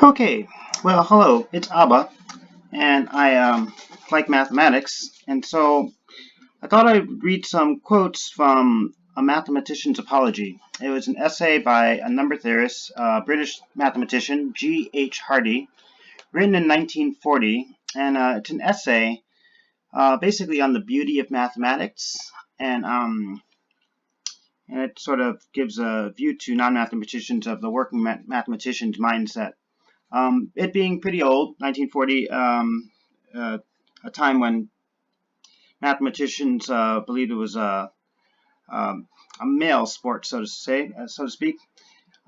Okay, well, hello, it's Abba, and I like mathematics, and so I thought I'd read some quotes from A Mathematician's Apology. It was an essay by a number theorist, British mathematician, G.H. Hardy, written in 1940, and it's an essay basically on the beauty of mathematics, and it sort of gives a view to non-mathematicians of the working mathematician's mindset. It being pretty old, 1940, a time when mathematicians believed it was a male sport, so to speak.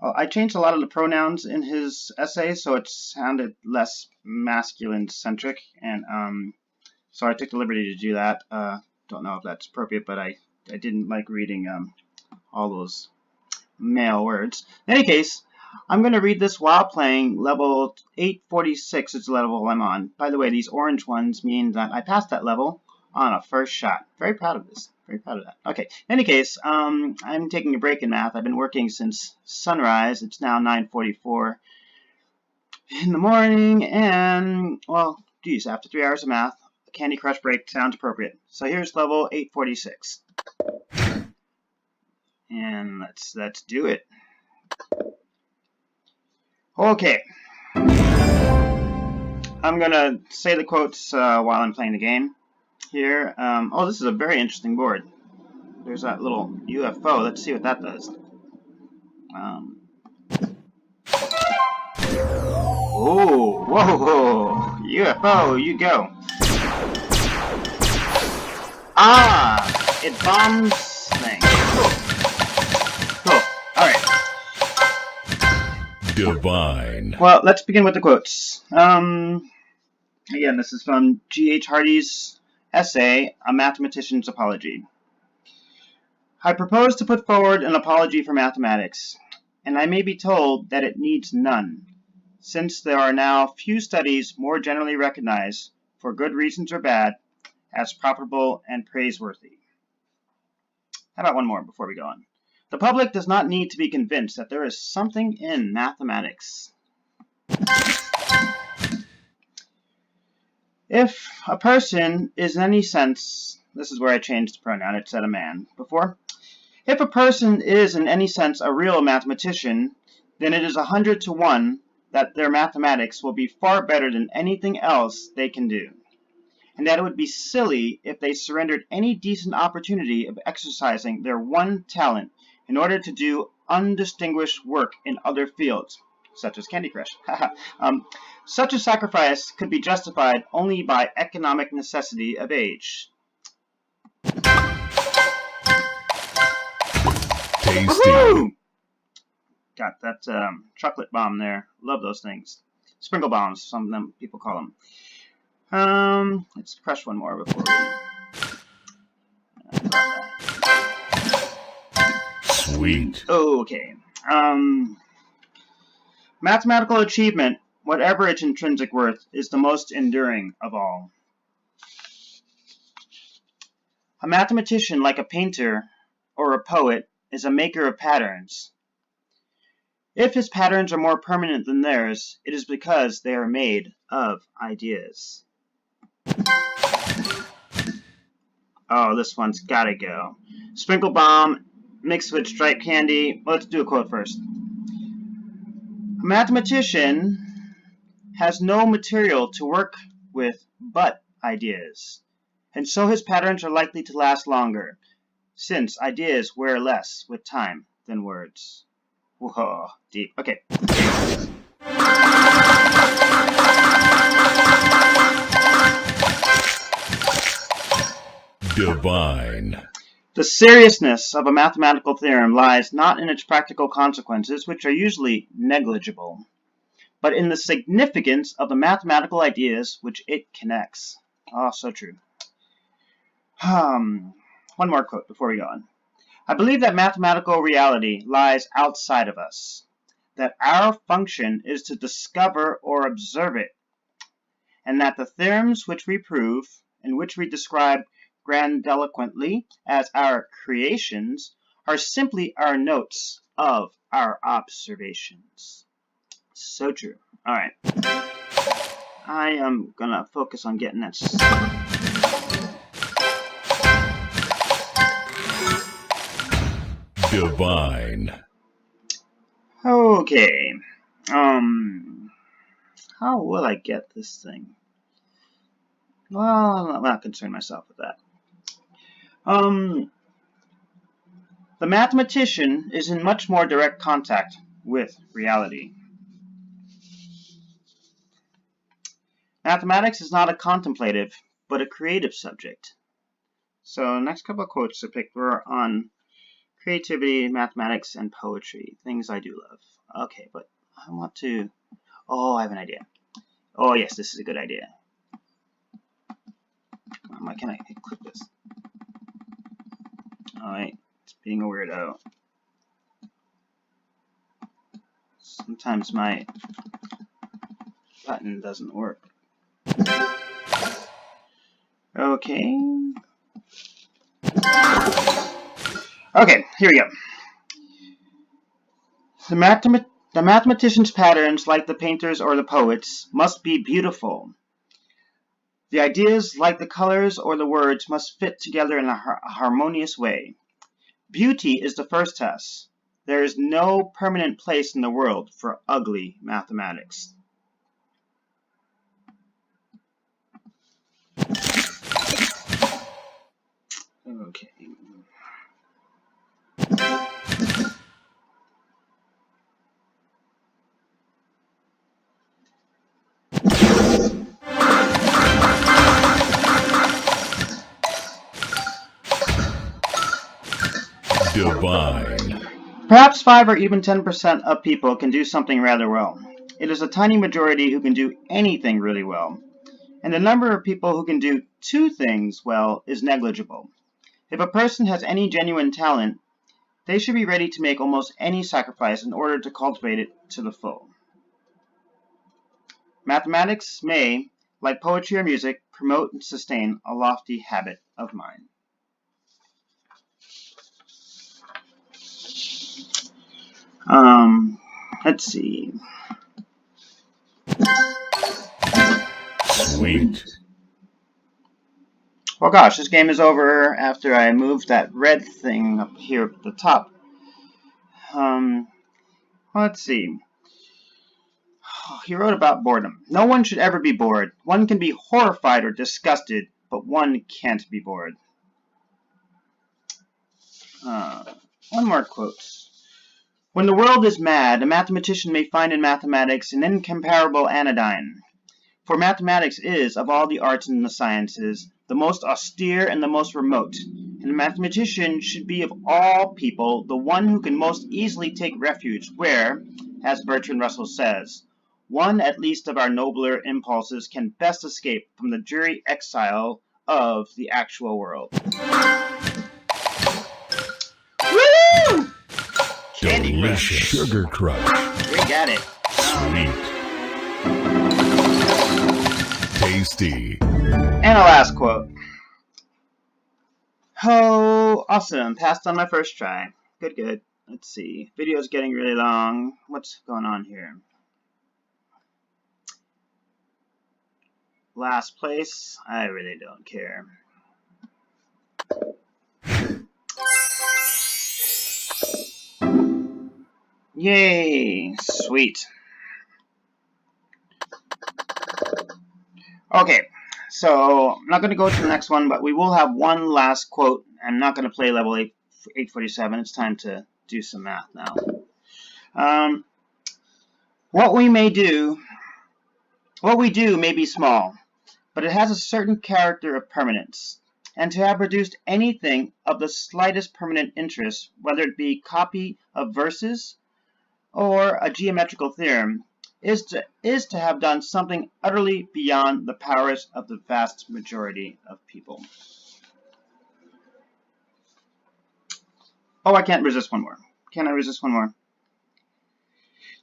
I changed a lot of the pronouns in his essay, so it sounded less masculine-centric, and so I took the liberty to do that. Don't know if that's appropriate, but I didn't like reading all those male words. In any case, I'm going to read this while playing level 846 is the level I'm on. By the way, these orange ones mean that I passed that level on a first shot. Very proud of this. Very proud of that. Okay, in any case, I'm taking a break in math. I've been working since sunrise. It's now 9:44 in the morning, and, well, geez, after 3 hours of math, a Candy Crush break sounds appropriate. So here's level 846. And let's do it. Okay. I'm going to say the quotes while I'm playing the game here. Oh, this is a very interesting board. There's that little UFO. Let's see what that does. Oh, whoa, UFO, you go. Ah, it bombs things. Cool. All right. Divine. Well, let's begin with the quotes. Again, this is from G.H. Hardy's essay, A Mathematician's Apology. I propose to put forward an apology for mathematics, and I may be told that it needs none, since there are now few studies more generally recognized, for good reasons or bad, as profitable and praiseworthy. How about one more before we go on? The public does not need to be convinced that there is something in mathematics. If a person is in any sense, this is where I changed the pronoun, it said a man before. If a person is in any sense a real mathematician, then it is 100 to 1 that their mathematics will be far better than anything else they can do, and that it would be silly if they surrendered any decent opportunity of exercising their one talent in order to do undistinguished work in other fields, such as Candy Crush. Such a sacrifice could be justified only by economic necessity of age. Tasty. Woohoo! Got that chocolate bomb there. Love those things. Sprinkle bombs, some of them people call them. Let's crush one more before we... Sweet. Okay. Mathematical achievement, whatever its intrinsic worth, is the most enduring of all. A mathematician, like a painter or a poet, is a maker of patterns. If his patterns are more permanent than theirs, it is because they are made of ideas. Oh, this one's gotta go. Sprinkle bomb mixed with striped candy. Let's do a quote first. A mathematician has no material to work with but ideas, and so his patterns are likely to last longer, since ideas wear less with time than words. Whoa, deep. Okay. Divine. The seriousness of a mathematical theorem lies not in its practical consequences, which are usually negligible, but in the significance of the mathematical ideas which it connects. Oh, so true. One more quote before we go on. I believe that mathematical reality lies outside of us, that our function is to discover or observe it, and that the theorems which we prove, and which we describe grandiloquently as our creations, are simply our notes of our observations. So true. Alright. I am gonna focus on getting that. Divine. Okay. How will I get this thing? Well, I'm not concerned myself with that. The mathematician is in much more direct contact with reality. Mathematics is not a contemplative, but a creative subject. So, next couple of quotes I picked were on creativity, mathematics, and poetry. Things I do love. Okay, but I want to... Oh, I have an idea. Oh, yes, this is a good idea. Why can't I click this? Alright, it's being a weirdo. Sometimes my button doesn't work. Okay. Okay, here we go. The mathematician's patterns, like the painter's or the poet's, must be beautiful. The ideas, like the colors or the words, must fit together in a harmonious way. Beauty is the first test. There is no permanent place in the world for ugly mathematics. Okay. Divine. Perhaps 5 or even 10% of people can do something rather well. It is a tiny majority who can do anything really well. And the number of people who can do 2 things well is negligible. If a person has any genuine talent, they should be ready to make almost any sacrifice in order to cultivate it to the full. Mathematics may, like poetry or music, promote and sustain a lofty habit of mind. Let's see. Sweet. Well, gosh, this game is over after I moved that red thing up here at the top. Let's see. He wrote about boredom. No one should ever be bored. One can be horrified or disgusted, but one can't be bored. One more quote. When the world is mad, a mathematician may find in mathematics an incomparable anodyne. For mathematics is, of all the arts and the sciences, the most austere and the most remote, and a mathematician should be of all people the one who can most easily take refuge where, as Bertrand Russell says, one at least of our nobler impulses can best escape from the dreary exile of the actual world. Woo! Candy Delicious. Crush. Sugar Crush. We got it. Sweet. Tasty. And a last quote. Oh, awesome. Passed on my first try. Good, good. Let's see. Video's getting really long. What's going on here? Last place. I really don't care. Yay! Sweet. Okay, so I'm not going to go to the next one, but we will have one last quote. I'm not going to play level 847. It's time to do some math now. What we do may be small, but it has a certain character of permanence. And to have produced anything of the slightest permanent interest, whether it be copy of verses or a geometrical theorem, is to have done something utterly beyond the powers of the vast majority of people. Oh, I can't resist one more. Can I resist one more?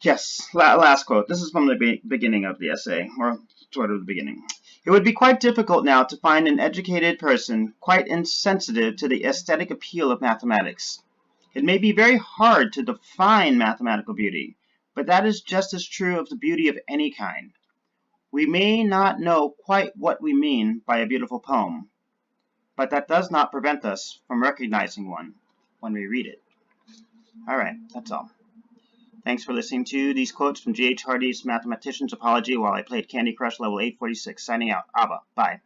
Yes, last quote. This is from the beginning of the essay, or sort of the beginning. It would be quite difficult now to find an educated person quite insensitive to the aesthetic appeal of mathematics. It may be very hard to define mathematical beauty, But that is just as true of the beauty of any kind. We may not know quite what we mean by a beautiful poem, but that does not prevent us from recognizing one when we read it. Alright, that's all. Thanks for listening to these quotes from G.H. Hardy's Mathematician's Apology while I played Candy Crush level 846. Signing out. Abba. Bye.